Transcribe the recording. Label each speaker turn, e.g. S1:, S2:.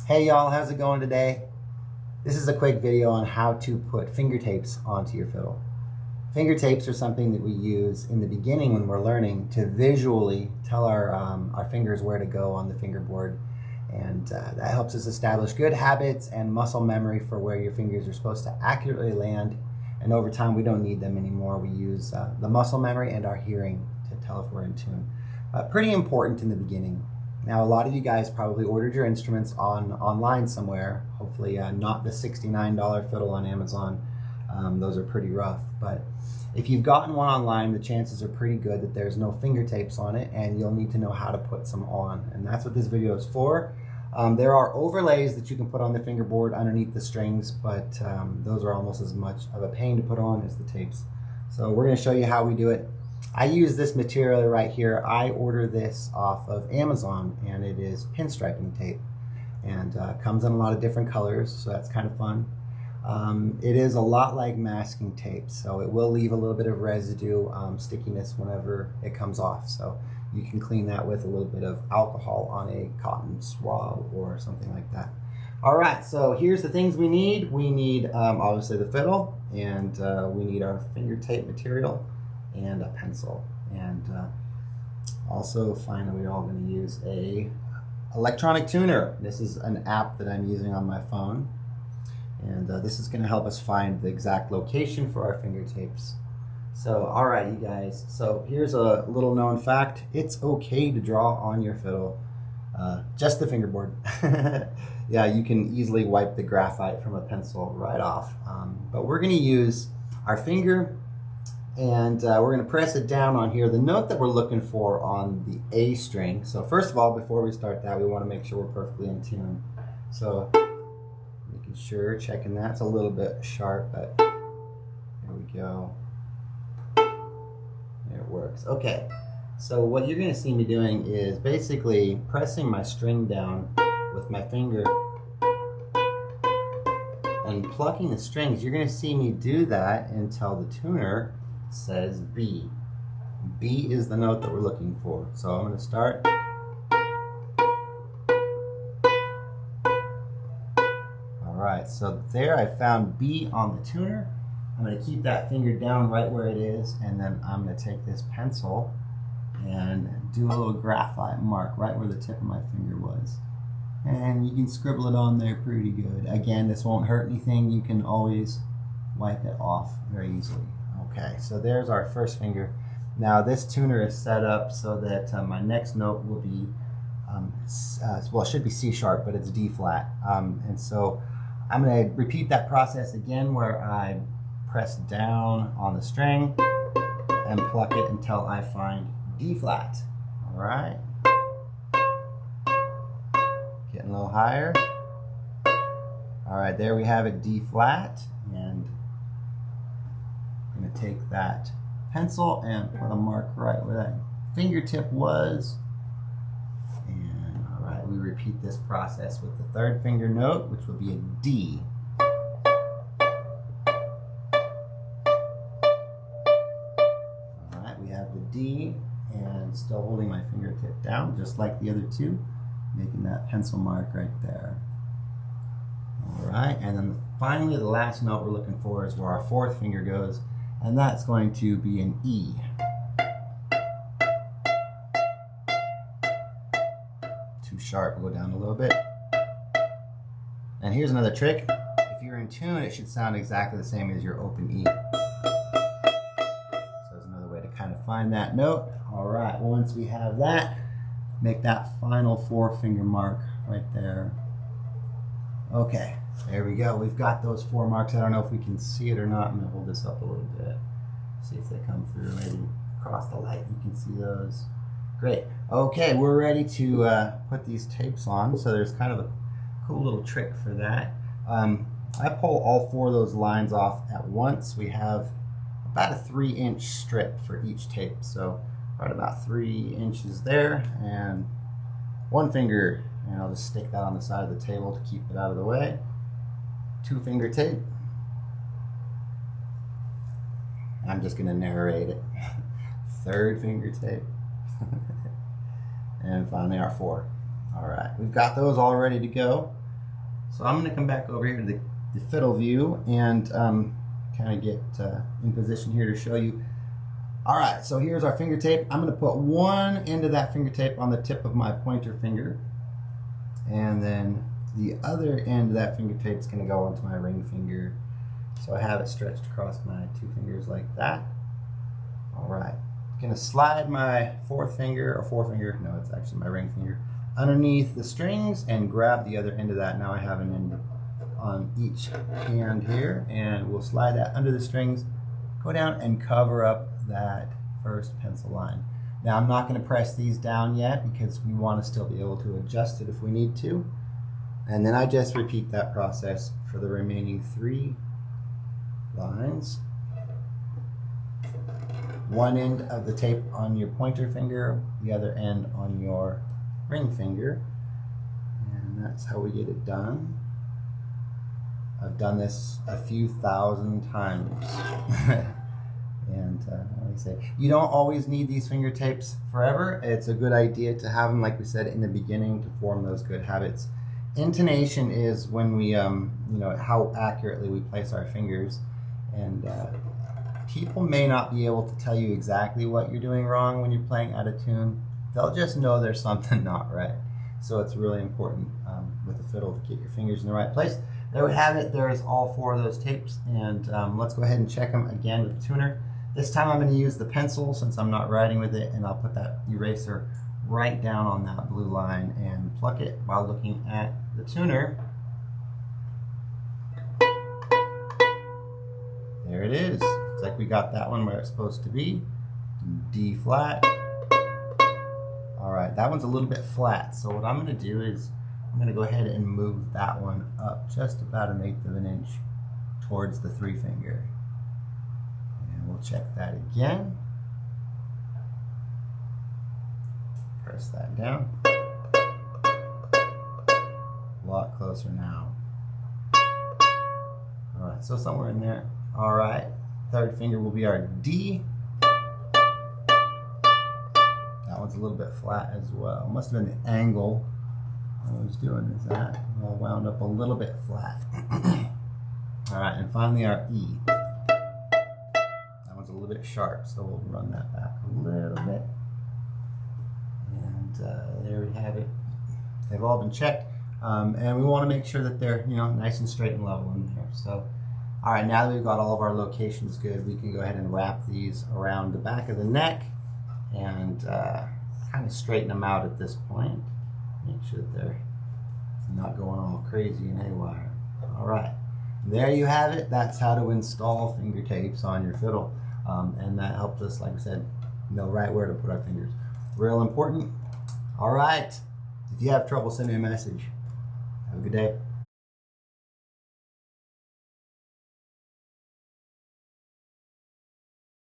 S1: Hey y'all, how's it going today? This is a quick video on how to put finger tapes onto your fiddle. Finger tapes are something that we use in the beginning when we're learning to visually tell our fingers where to go on the fingerboard, and that helps us establish good habits and muscle memory for where your fingers are supposed to accurately land, and over time we don't need them anymore. We use the muscle memory and our hearing to tell if we're in tune. Pretty important in the beginning. Now, a lot of you guys probably ordered your instruments online somewhere, hopefully not the $69 fiddle on Amazon. Those are pretty rough, but if you've gotten one online, the chances are pretty good that there's no finger tapes on it, and you'll need to know how to put some on, and that's what this video is for. There are overlays that you can put on the fingerboard underneath the strings, but those are almost as much of a pain to put on as the tapes. So we're going to show you how we do it. I use this material right here. I order this off of Amazon, and it is pinstriping tape, and comes in a lot of different colors, so that's kind of fun. It is a lot like masking tape, so it will leave a little bit of residue, stickiness whenever it comes off, so you can clean that with a little bit of alcohol on a cotton swab or something like that. Alright, so here's the things we need. We need obviously the fiddle, and we need our finger tape material and a pencil, and also finally we're all going to use a electronic tuner. This is an app that I'm using on my phone, and this is going to help us find the exact location for our finger tapes. So alright you guys, so here's a little known fact. It's okay to draw on your fiddle, just the fingerboard. Yeah, you can easily wipe the graphite from a pencil right off, but we're going to use our finger, and we're going to press it down on here, the note that we're looking for on the A string. So first of all, before we start that, we want to make sure we're perfectly in tune. So making sure, checking that. It's a little bit sharp, but there we go. There it works. Okay, so what you're going to see me doing is basically pressing my string down with my finger and plucking the strings. You're going to see me do that until the tuner says B. B is the note that we're looking for. So I'm going to start. Alright, so there I found B on the tuner. I'm going to keep that finger down right where it is, and then I'm going to take this pencil and do a little graphite mark right where the tip of my finger was. And you can scribble it on there pretty good. Again, this won't hurt anything. You can always wipe it off very easily. Okay, so there's our first finger. Now this tuner is set up so that my next note will be, well, it should be C sharp, but it's D flat. And so I'm going to repeat that process again, where I press down on the string and pluck it until I find D flat. All right. Getting a little higher. All right, there we have it, D flat, and I'm going to take that pencil and put a mark right where that fingertip was. And all right, we repeat this process with the third finger note, which will be a D. All right, we have the D, and still holding my fingertip down, just like the other two, making that pencil mark right there. All right, and then finally the last note we're looking for is where our fourth finger goes, and that's going to be an E. Too sharp, we'll go down a little bit. And here's another trick. If you're in tune, it should sound exactly the same as your open E. So there's another way to kind of find that note. All right, once we have that, make that final four finger mark right there. Okay, there we go. We've got those four marks. I don't know if we can see it or not. I'm going to hold this up a little bit. See if they come through. Maybe across the light you can see those. Great. Okay, we're ready to put these tapes on. So there's kind of a cool little trick for that. I pull all four of those lines off at once. We have about a 3-inch strip for each tape. So right about 3 inches there, and one finger, and I'll just stick that on the side of the table to keep it out of the way. 2-finger tape. I'm just going to narrate it. 3rd finger tape. And finally our 4. All right, we've got those all ready to go. So I'm going to come back over here to the fiddle view and kind of get in position here to show you. All right, so here's our finger tape. I'm going to put one end of that finger tape on the tip of my pointer finger, and then the other end of that finger tape is going to go onto my ring finger. So I have it stretched across my two fingers like that. All right, I'm going to slide my no, it's actually my ring finger, underneath the strings and grab the other end of that. Now I have an end on each hand here, and we'll slide that under the strings, go down and cover up that first pencil line. Now I'm not going to press these down yet because we want to still be able to adjust it if we need to. And then I just repeat that process for the remaining 3 lines. One end of the tape on your pointer finger, the other end on your ring finger, and that's how we get it done. I've done this a few thousand times. And like I say, you don't always need these finger tapes forever. It's a good idea to have them, like we said, in the beginning to form those good habits. Intonation is when we, you know, how accurately we place our fingers. And people may not be able to tell you exactly what you're doing wrong when you're playing out of tune. They'll just know there's something not right. So it's really important with the fiddle to get your fingers in the right place. There we have it. There's all 4 of those tapes. And let's go ahead and check them again with the tuner. This time I'm going to use the pencil since I'm not writing with it, and I'll put that eraser right down on that blue line and pluck it while looking at the tuner. There it is. It's like we got that one where it's supposed to be. D flat. All right, that one's a little bit flat. So what I'm going to do is I'm going to go ahead and move that one up just about 1/8 of an inch towards the 3 finger. And we'll check that again. Press that down. A lot closer now. All right, so somewhere in there. All right, 3rd finger will be our D. That one's a little bit flat as well. Must have been the angle I was doing is that. All wound up a little bit flat. All right, and finally our E. That one's a little bit sharp, so we'll run that back a little bit. And there we have it. They've all been checked. And we want to make sure that they're, you know, nice and straight and level in there. So, all right, now that we've got all of our locations good, we can go ahead and wrap these around the back of the neck and kind of straighten them out at this point. Make sure that they're not going all crazy and haywire. All right, there you have it. That's how to install finger tapes on your fiddle. And that helped us, like I said, know right where to put our fingers. Real important. All right, if you have trouble, send me a message. Have a good day.